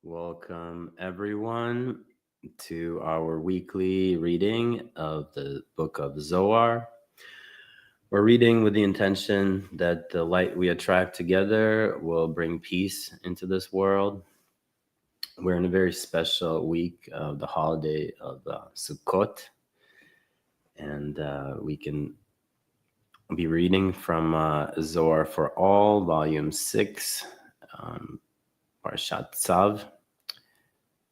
Welcome, everyone, to our weekly reading of the Book of Zohar. We're reading with the intention that the light we attract together will bring peace into this world. We're in a very special week of the holiday of Sukkot, and we can be reading from Zohar for All, Volume 6, Parshat Tzav,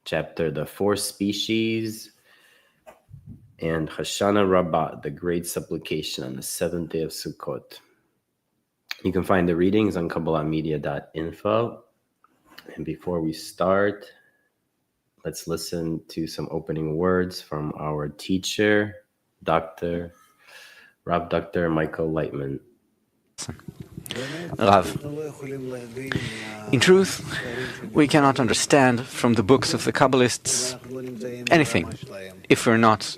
chapter The Four Species, and Hoshana Rabba, the Great Supplication on the 7th day of Sukkot. You can find the readings on Kabbalahinfo. And before we start, let's listen to some opening words from our teacher, Dr. Rabba Dr. Michael Laitman. Rav, in truth, we cannot understand from the books of the Kabbalists anything if we're not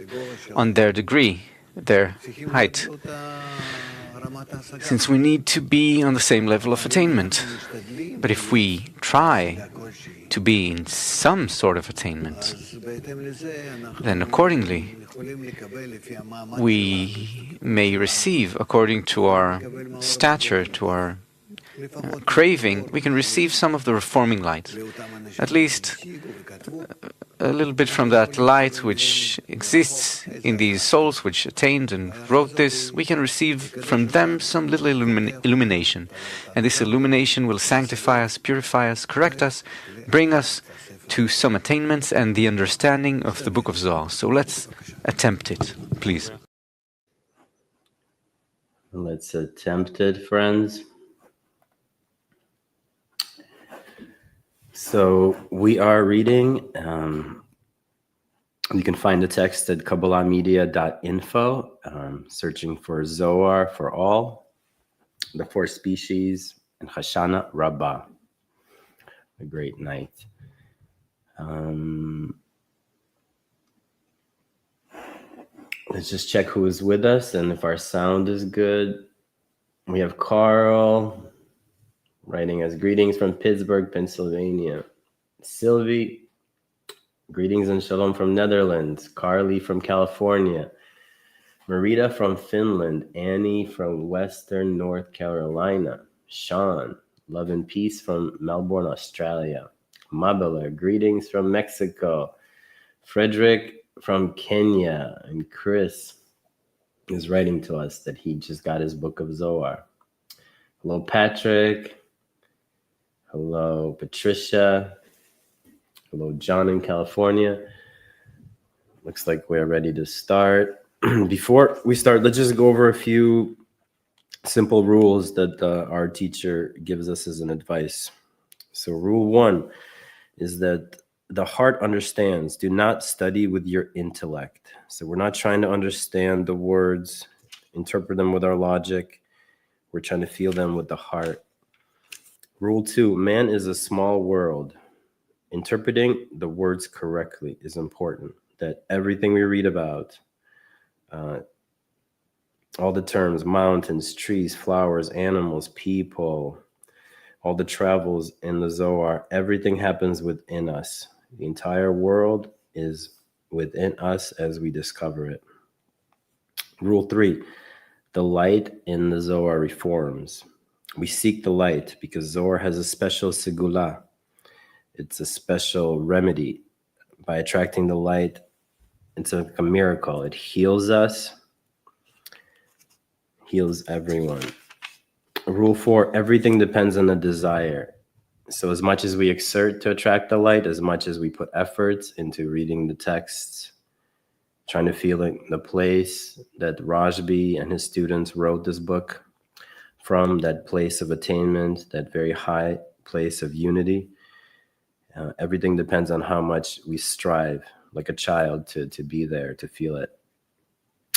on their degree, their height, since we need to be on the same level of attainment. But if we try to be in some sort of attainment, then accordingly we may receive, according to our stature, to our craving, we can receive some of the reforming light, at least a little bit from that light which exists in these souls which attained and wrote this. We can receive from them some little illumination, and this illumination will sanctify us, purify us, correct us, bring us to some attainments and the understanding of the Book of Zohar. So let's attempt it, please. Let's attempt it, friends. So we are reading, you can find the text at Kabbalahinfo, searching for Zohar for All, the Four Species, and Hoshana Rabba, a great night. Let's just check who is with us and if our sound is good. We have Carl writing us greetings from Pittsburgh, Pennsylvania. Sylvie, greetings and shalom from Netherlands. Carly from California. Marita from Finland. Annie from Western North Carolina. Sean, love and peace from Melbourne, Australia. Mabela, greetings from Mexico. Frederick from Kenya. And Chris is writing to us that he just got his Book of Zohar. Hello, Patrick. Hello, Patricia. Hello, John in California. Looks like we're ready to start. Before we start, let's just go over a few simple rules that our teacher gives us as an advice. So rule 1 is that the heart understands. Do not study with your intellect. So we're not trying to understand the words, interpret them with our logic. We're trying to feel them with the heart. Rule 2, man is a small world. Interpreting the words correctly is important. That everything we read about, all the terms, mountains, trees, flowers, animals, people, all the travels in the Zohar, everything happens within us. The entire world is within us as we discover it. Rule 3, the light in the Zohar reforms. We seek the light because Zohar has a special segula. It's a special remedy. By attracting the light, it's like a miracle. It heals us, heals everyone. Rule 4, everything depends on the desire. So as much as we exert to attract the light, as much as we put efforts into reading the texts, trying to feel the place that Rajbi and his students wrote this book from, that place of attainment, that very high place of unity, everything depends on how much we strive, like a child, to be there, to feel it.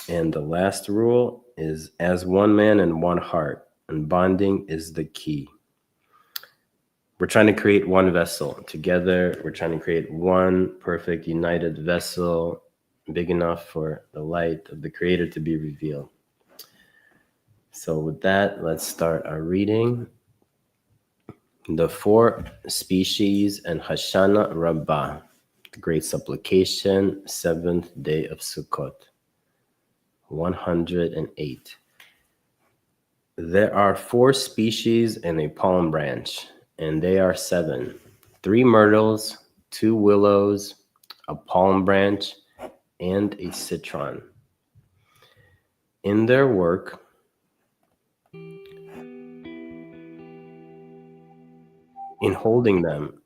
And the last rule is as one man and one heart, and bonding is the key. We're trying to create one vessel together. We're trying to create one perfect united vessel, big enough for the light of the Creator to be revealed. So with that, let's start our reading. The 4 species and Hoshana Rabba, the great supplication, 7th day of Sukkot, 108. There are 4 species in a palm branch, and they are 7: 3 myrtles, 2 willows, a palm branch, and a citron. In their work, in holding them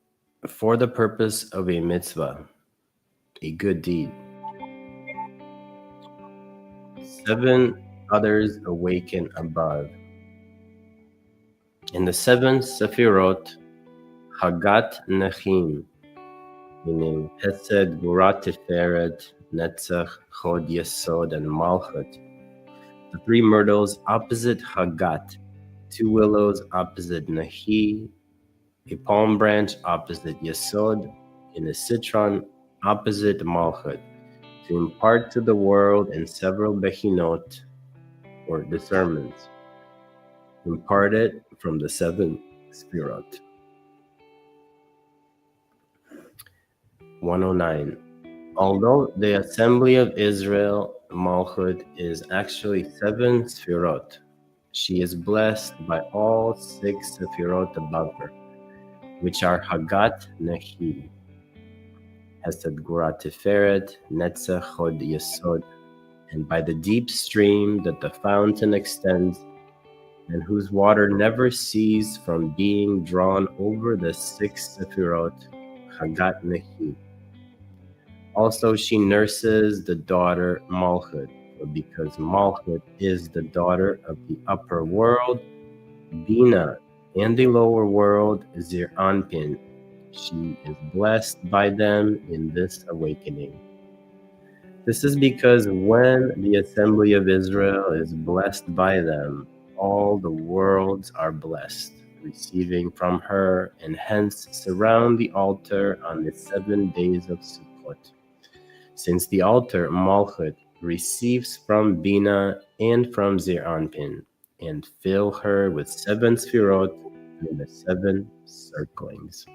for the purpose of a mitzvah, a good deed. 7 others awaken above. In the 7 Sefirot, Hagat Nechim, meaning Hesed, Gvura, Tiferet, Netzach, Chod, Yesod, and Malchut. The 3 myrtles opposite Hagat, 2 willows opposite Nahi, a palm branch opposite Yesod, and a citron opposite Malchut, to impart to the world in several bechinot, or discernments, imparted from the 7 Sefirot. 109. Although the assembly of Israel, Malchut, is actually 7 Sefirot, she is blessed by all 6 Sefirot above her, which are Hagat Nehi, Hesed, Gvura, Tiferet, Netzach, Chod, Yesod, and by the deep stream that the fountain extends, and whose water never ceases from being drawn over the 6 Sefirot, Hagat Nehi. Also, she nurses the daughter Malchut, because Malchut is the daughter of the upper world, Bina, and the lower world, Zir Anpin. She is blessed by them in this awakening. This is because when the assembly of Israel is blessed by them, all the worlds are blessed, receiving from her, and hence surround the altar on the 7 days of Sukkot. Since the altar, Malchut, receives from Bina and from Zir Anpin, and fill her with 7 Sefirot through the 7 circlings.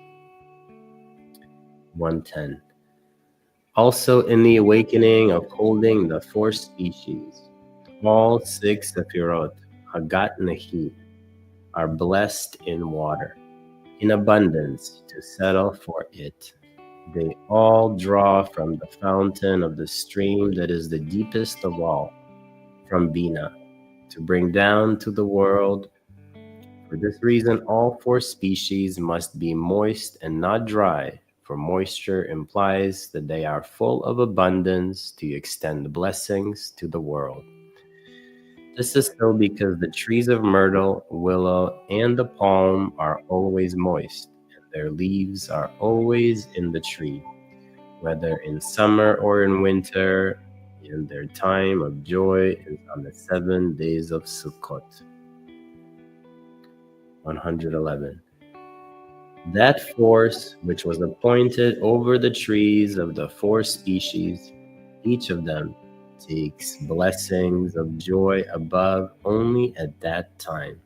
110. Also in the awakening of holding the 4 species, all 6 Sefirot, Hagat Nehi, are blessed in water, in abundance to settle for it. They all draw from the fountain of the stream that is the deepest of all, from Bina, to bring down to the world. For this reason, all 4 species must be moist and not dry, for moisture implies that they are full of abundance to extend blessings to the world. This is so because the trees of myrtle, willow, and the palm are always moist, and their leaves are always in the tree, whether in summer or in winter, and their time of joy is on the 7 days of Sukkot. 111. That force which was appointed over the trees of the four species, each of them takes blessings of joy above only at that time.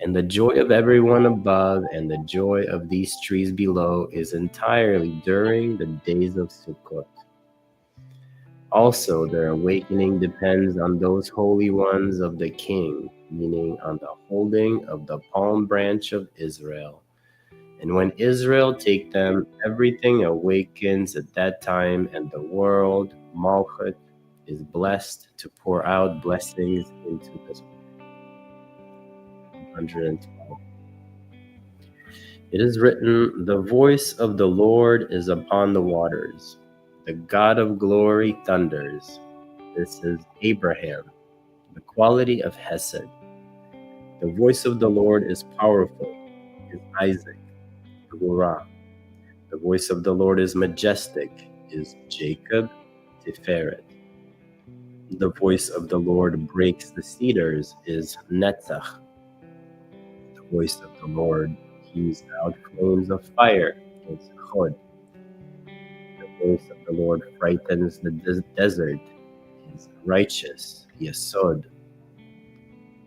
And the joy of everyone above and the joy of these trees below is entirely during the days of Sukkot. Also, their awakening depends on those holy ones of the king, meaning on the holding of the palm branch of Israel. And when Israel take them, everything awakens at that time, and the world, Malchut, is blessed to pour out blessings into this world. 112. It is written, "The voice of the Lord is upon the waters. The God of glory thunders." This is Abraham, the quality of Hesed. The voice of the Lord is powerful, is Isaac, Gurah. The voice of the Lord is majestic, is Jacob, Tiferet. The voice of the Lord breaks the cedars, is Netzach. The voice of the Lord heaves out flames of fire, is Chod. The voice of the Lord frightens the desert, is righteous, Yesod.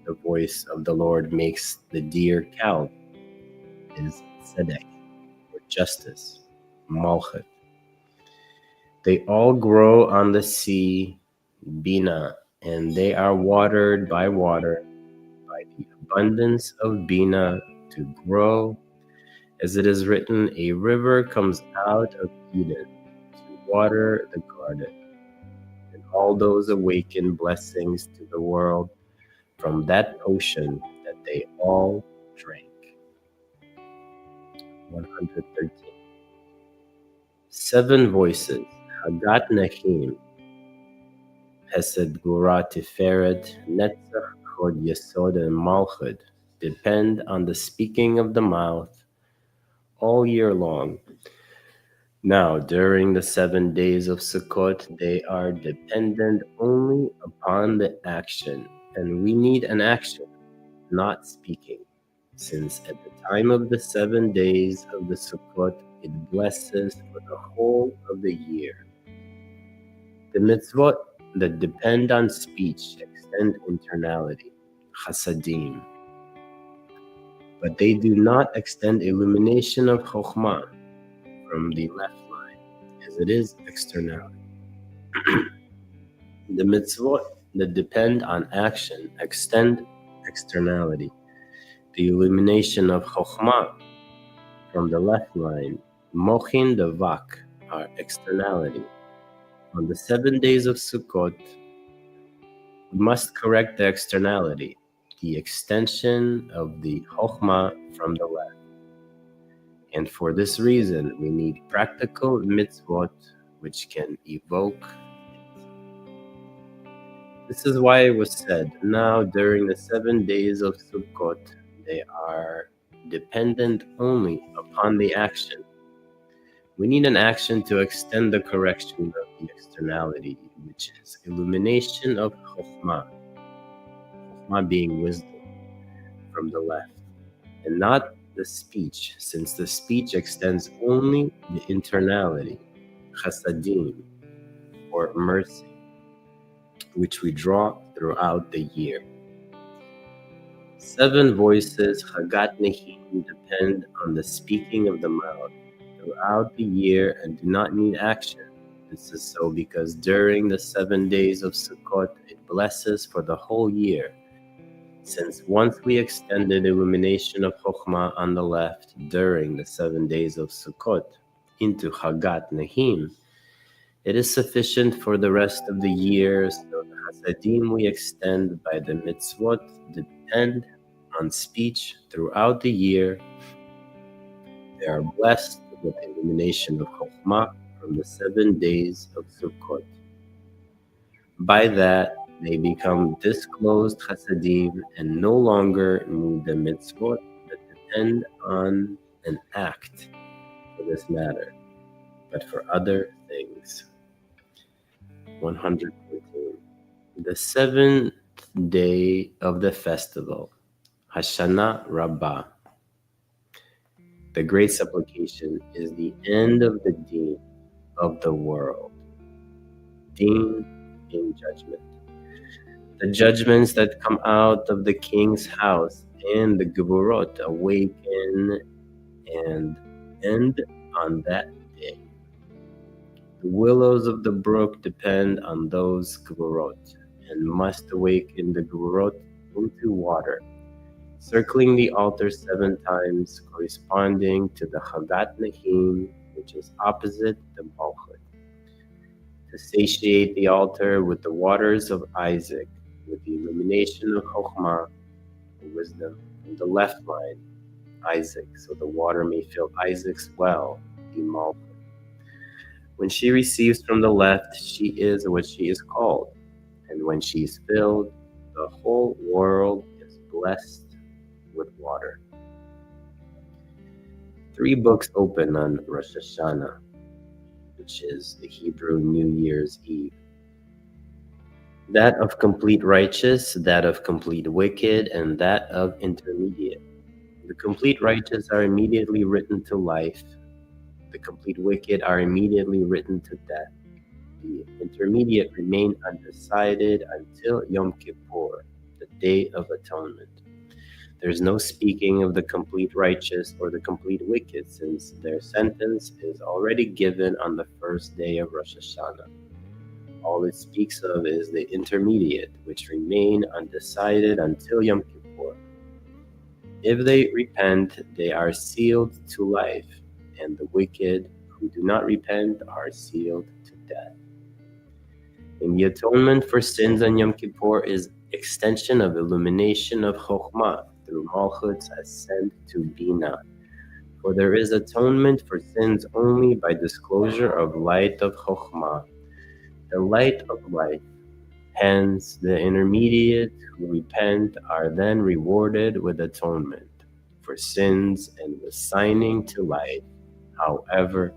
The voice of the Lord makes the deer calve, is Tzedek, or justice, Malchut. They all grow on the sea, Bina, and they are watered by water, by the abundance of Bina to grow. As it is written, a river comes out of Eden to water the garden. And all those awaken blessings to the world from that potion that they all drank. 113. 7 voices, Hagat Nahim, Hesed, Gura, Tiferet, Netzach, Chod, Yesod, and Malchut, depend on the speaking of the mouth all year long. Now, during the 7 days of Sukkot, they are dependent only upon the action, and we need an action, not speaking, since at the time of the 7 days of the Sukkot, it blesses for the whole of the year. The mitzvot that depend on speech extend internality, chasadim, but they do not extend illumination of chokhmah from the left line, as it is externality. The mitzvot that depend on action extend externality. The illumination of chokhmah from the left line, mochin devak, are externality. On the 7 days of Sukkot, we must correct the externality, the extension of the chokhmah from the left. And for this reason, we need practical mitzvot which can evoke it. This is why it was said, now during the 7 days of Sukkot, they are dependent only upon the action. We need an action to extend the correction of the externality, which is illumination of chokhmah, chokhmah being wisdom, from the left, and not the speech, since the speech extends only the internality, chasadim, or mercy, which we draw throughout the year. 7 voices, Chagat Nehim, depend on the speaking of the mouth throughout the year and do not need action. This is so because during the 7 days of Sukkot, it blesses for the whole year. Since once we extended illumination of Chokhmah on the left during the 7 days of Sukkot into Chagat Nehim, it is sufficient for the rest of the year, so the Hasadim we extend by the mitzvot depend on speech throughout the year. They are blessed with the illumination of Chokhmah from the 7 days of Sukkot. By that, they become disclosed Hasadim and no longer need the mitzvot that depend on an act for this matter, but for other things. 114. The 7th day of the festival, Hoshana Rabba. The great supplication is the end of the deen of the world. Deen in judgment. The judgments that come out of the king's house and the Geburot awaken and end on that day. The willows of the brook depend on those Geburot and must awaken the Geburot into water, circling the altar 7 times, corresponding to the Chagat Nahim, which is opposite the Malchut. To satiate the altar with the waters of Isaac, with the illumination of Chokhmah, wisdom, from the left line, Isaac, so the water may fill Isaac's well, the Malchut. When she receives from the left, she is what she is called, and when she is filled, the whole world is blessed with water. 3 books open on Rosh Hashanah, which is the Hebrew New Year's Eve. That of complete righteous, that of complete wicked, and that of intermediate. The complete righteous are immediately written to life. The complete wicked are immediately written to death. The intermediate remain undecided until Yom Kippur, the Day of Atonement. There is no speaking of the complete righteous or the complete wicked, since their sentence is already given on the first day of Rosh Hashanah. All it speaks of is the intermediate, which remain undecided until Yom Kippur. If they repent, they are sealed to life, and the wicked who do not repent are sealed to death. In the atonement for sins on Yom Kippur is extension of illumination of Chokhmah through Malchut's ascent to Bina. For there is atonement for sins only by disclosure of light of Chokhmah, the light of life. Hence, the intermediate who repent are then rewarded with atonement for sins and with signing to light. However,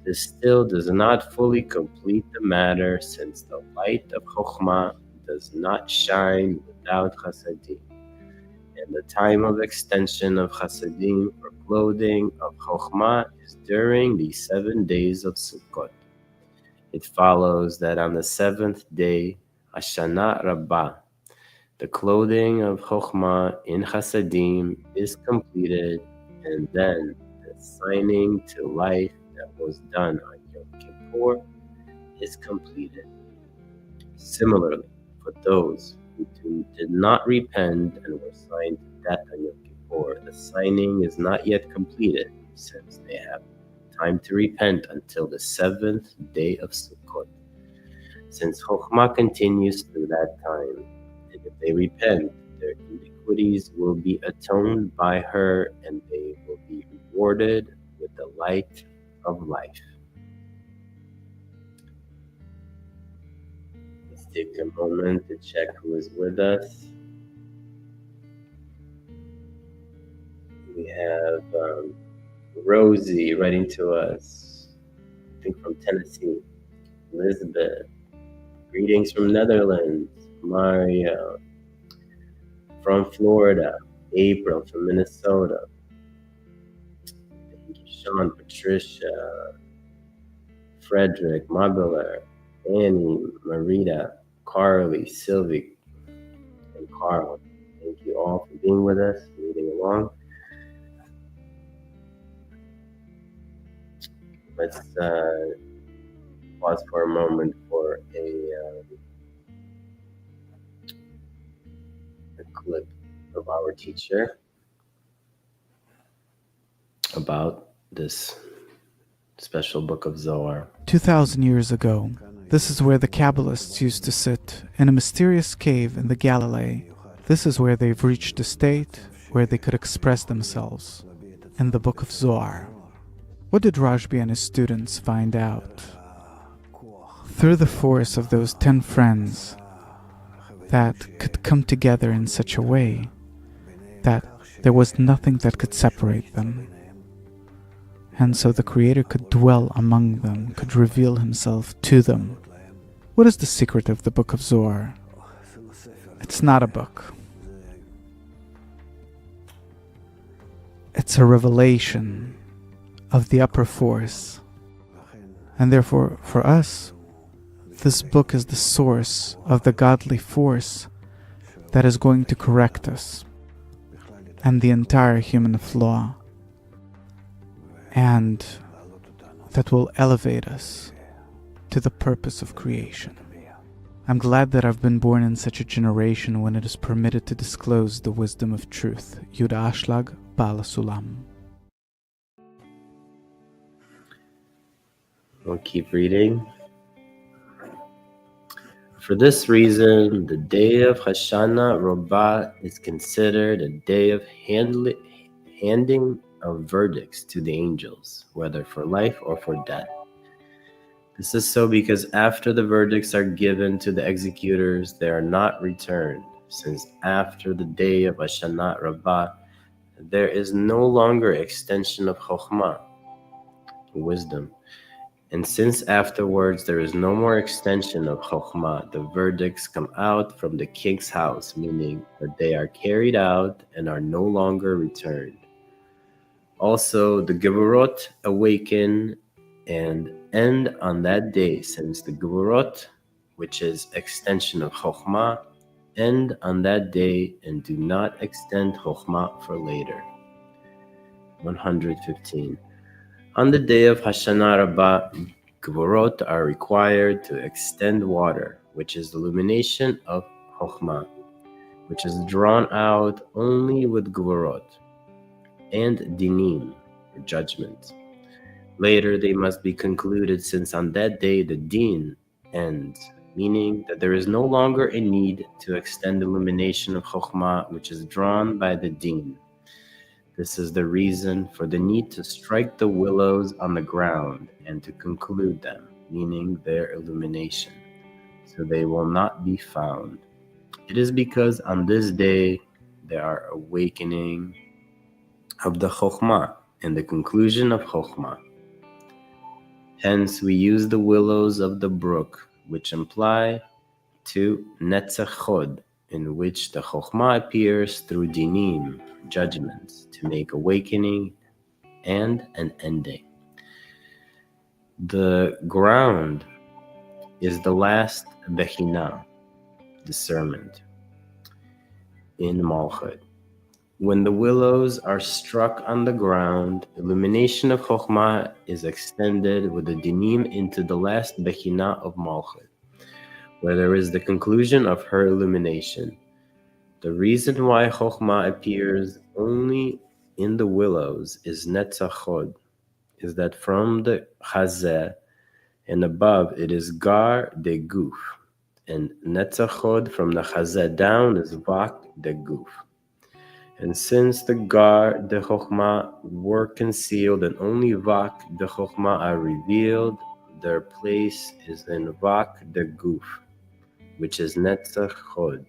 this still does not fully complete the matter, since the light of Chokhmah does not shine without Chasadim, and the time of extension of Chasadim for clothing of Chokhmah is during the 7 days of Sukkot. It follows that on the 7th day, Hoshana Rabba, the clothing of Chokhmah in Chasadim is completed, and then the signing to life that was done on Yom Kippur is completed. Similarly, for those who did not repent and were signed to death on Yom Kippur, the signing is not yet completed, since they have time to repent until the 7th day of Sukkot. Since Chokhmah continues through that time, and if they repent, their iniquities will be atoned by her, and they will be rewarded with the light of life. Let's take a moment to check who is with us. We have Rosie writing to us, I think from Tennessee. Elizabeth, greetings from Netherlands. Maria from Florida. April from Minnesota. Thank you, Sean, Patricia, Frederick, Magdalene, Annie, Marita, Carly, Sylvie, and Carl. Thank you all for being with us, reading along. Let's pause for a moment for a clip of our teacher about this special book of Zohar. 2,000 years ago, this is where the Kabbalists used to sit, in a mysterious cave in the Galilee. This is where they've reached a state where they could express themselves, in the Book of Zohar. What did Rashbi and his students find out? Through the force of those 10 friends that could come together in such a way that there was nothing that could separate them. And so the Creator could dwell among them, could reveal himself to them. What is the secret of the Book of Zohar? It's not a book. It's a revelation of the upper force. And therefore, for us, this book is the source of the godly force that is going to correct us and the entire human flaw, and that will elevate us to the purpose of creation. I'm glad that I've been born in such a generation when it is permitted to disclose the wisdom of truth. Yuda Ashlag, Bala Sulam. We'll keep reading. For this reason, the day of Hoshana Rabba is considered a day of handing of verdicts to the angels, whether for life or for death. This is so because after the verdicts are given to the executors, they are not returned, since after the day of Hoshana Rabbah, there is no longer extension of Chokhmah, wisdom. And since afterwards there is no more extension of Chokhmah, the verdicts come out from the king's house, meaning that they are carried out and are no longer returned. Also, the Geburot awaken and end on that day, since the Geburot, which is extension of Chokhmah, end on that day and do not extend Chokhmah for later. 115. On the day of Hoshana Rabbah, Geburot are required to extend water, which is the illumination of Chokhmah, which is drawn out only with Geburot, and Dinim, or judgment. Later, they must be concluded, since on that day the din ends, meaning that there is no longer a need to extend the illumination of Chokhmah, which is drawn by the din. This is the reason for the need to strike the willows on the ground and to conclude them, meaning their illumination, so they will not be found. It is because on this day there are awakening of the Chokhmah and the conclusion of Chokhmah. Hence, we use the willows of the brook, which imply to Netzachod, in which the Chokhmah appears through dinim, judgments, to make awakening and an ending. The ground is the last Bechina, discernment, in Malchut. When the willows are struck on the ground, illumination of Chokhmah is extended with the dinim into the last Bechina of Malchut, where there is the conclusion of her illumination. The reason why Chokhmah appears only in the willows is Netzachod, is that from the Chazeh and above it is Gar de Guf, and Netzachod from the Chazeh down is Vak de Guf. And since the Gar de Chokhmah were concealed and only Vak de Chokhmah are revealed, their place is in Vak de Guf, which is Netzachod.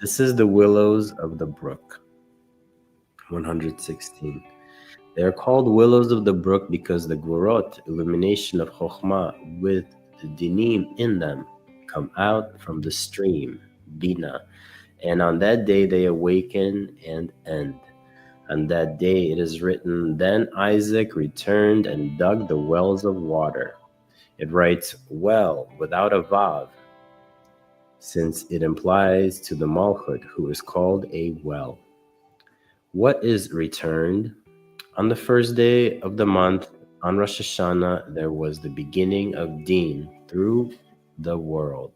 This is the willows of the brook. 116. They are called willows of the brook because the Gvorot, illumination of Chokhmah, with the dinim in them, come out from the stream, Bina, and on that day they awaken and end. On that day it is written, then Isaac returned and dug the wells of water. It writes well without a vav, since it implies to the Malchut, who is called a well. What is returned? On the first day of the month, on Rosh Hashanah, there was the beginning of Din through the world.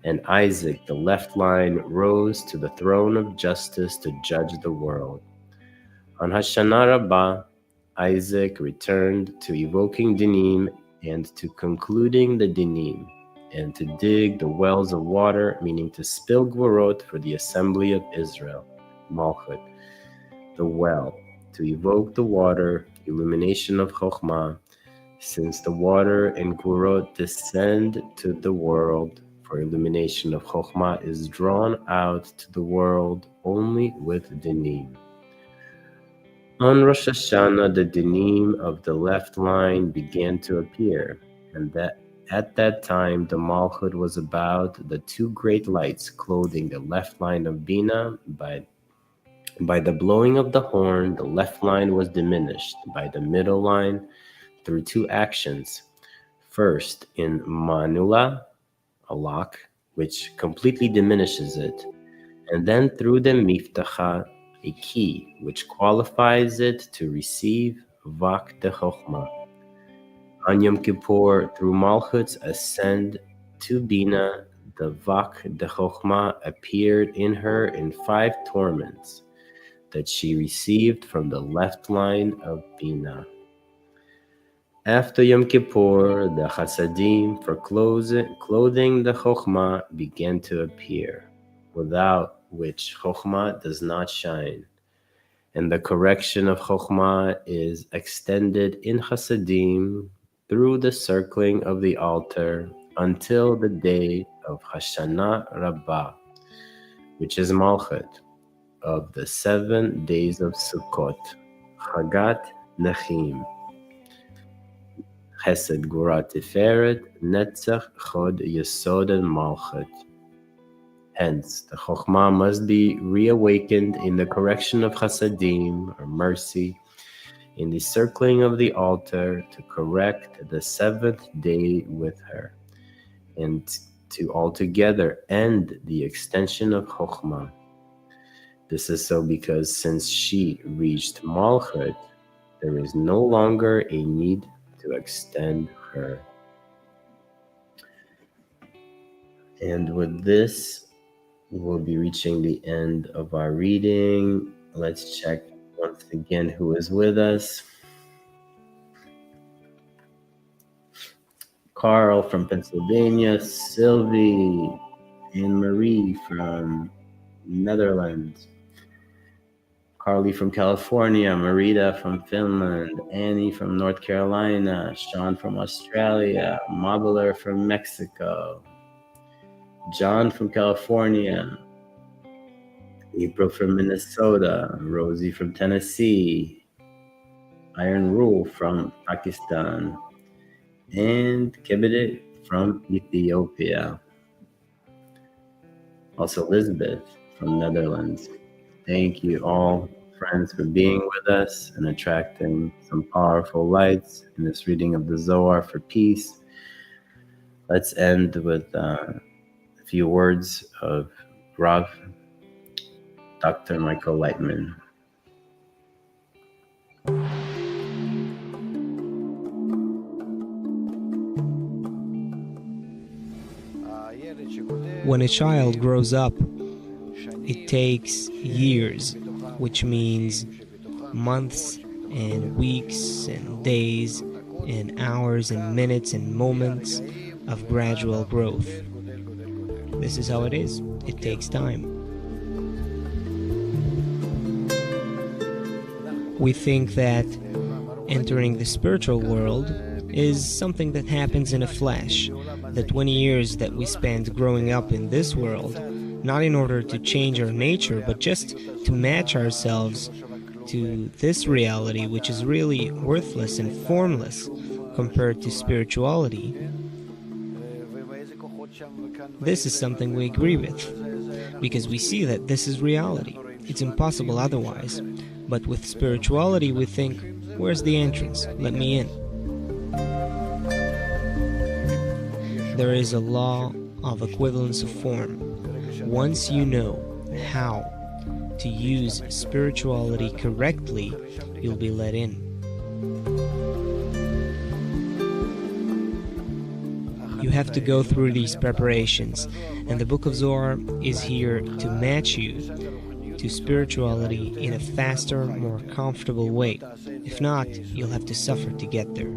And Isaac, the left line, rose to the throne of justice to judge the world. On Hoshana Rabbah, Isaac returned to evoking Dinim and to concluding the Dinim, and to dig the wells of water, meaning to spill Gvorot for the assembly of Israel, Malchut, the well, to evoke the water, illumination of Chokhmah, since the water and Gvorot descend to the world, for illumination of Chokhmah is drawn out to the world only with Dinim. On Rosh Hashanah, the Dinim of the left line began to appear, and that at that time the Malchut was about the two great lights clothing the left line of Bina by By the blowing of the horn, the left line was diminished by the middle line through two actions. First, in manula, a lock, which completely diminishes it, and then through the miftacha, a key, which qualifies it to receive vak de chokhmah. On Yom Kippur, through Malchut's ascend to Bina, the vak de chokhmah appeared in her in 5 torments that she received from the left line of Bina. After Yom Kippur, the chasadim for clothing the chokhmah began to appear, without which chokhmah does not shine. And the correction of chokhmah is extended in chasadim through the circling of the altar until the day of Hoshana Rabba, which is Malchut, of the 7 days of Sukkot, Chagat Nechim, Chesed Gura Tiferet, Netzach Chod Yesod and Malchut. Hence, the Chokhmah must be reawakened in the correction of Chasadim, or mercy, in the circling of the altar to correct the 7th day with her, and to altogether end the extension of Chokhmah. This is so because since she reached Malchut, there is no longer a need to extend her. And with this, we'll be reaching the end of our reading. Let's check once again who is with us. Carl from Pennsylvania, Sylvie, and Marie from Netherlands, Carly from California, Marita from Finland, Annie from North Carolina, Sean from Australia, Mabler from Mexico, John from California, April from Minnesota, Rosie from Tennessee, Iron Rule from Pakistan, and Kebede from Ethiopia. Also Elizabeth from Netherlands. Thank you all, friends, for being with us and attracting some powerful lights in this reading of the Zohar for peace. Let's end with a few words of Rav Dr. Michael Laitman. When a child grows up, it takes years, which means months and weeks and days and hours and minutes and moments of gradual growth. This is how it is. It takes time. We think that entering the spiritual world is something that happens in a flash. The 20 years that we spend growing up in this world, not in order to change our nature, but just to match ourselves to this reality, which is really worthless and formless compared to spirituality. This is something we agree with, because we see that this is reality. It's impossible otherwise. But with spirituality, we think, where's the entrance? Let me in. There is a law of equivalence of form. Once you know how to use spirituality correctly, you'll be let in. You have to go through these preparations, and the Book of Zohar is here to match you to spirituality in a faster, more comfortable way. If not, you'll have to suffer to get there.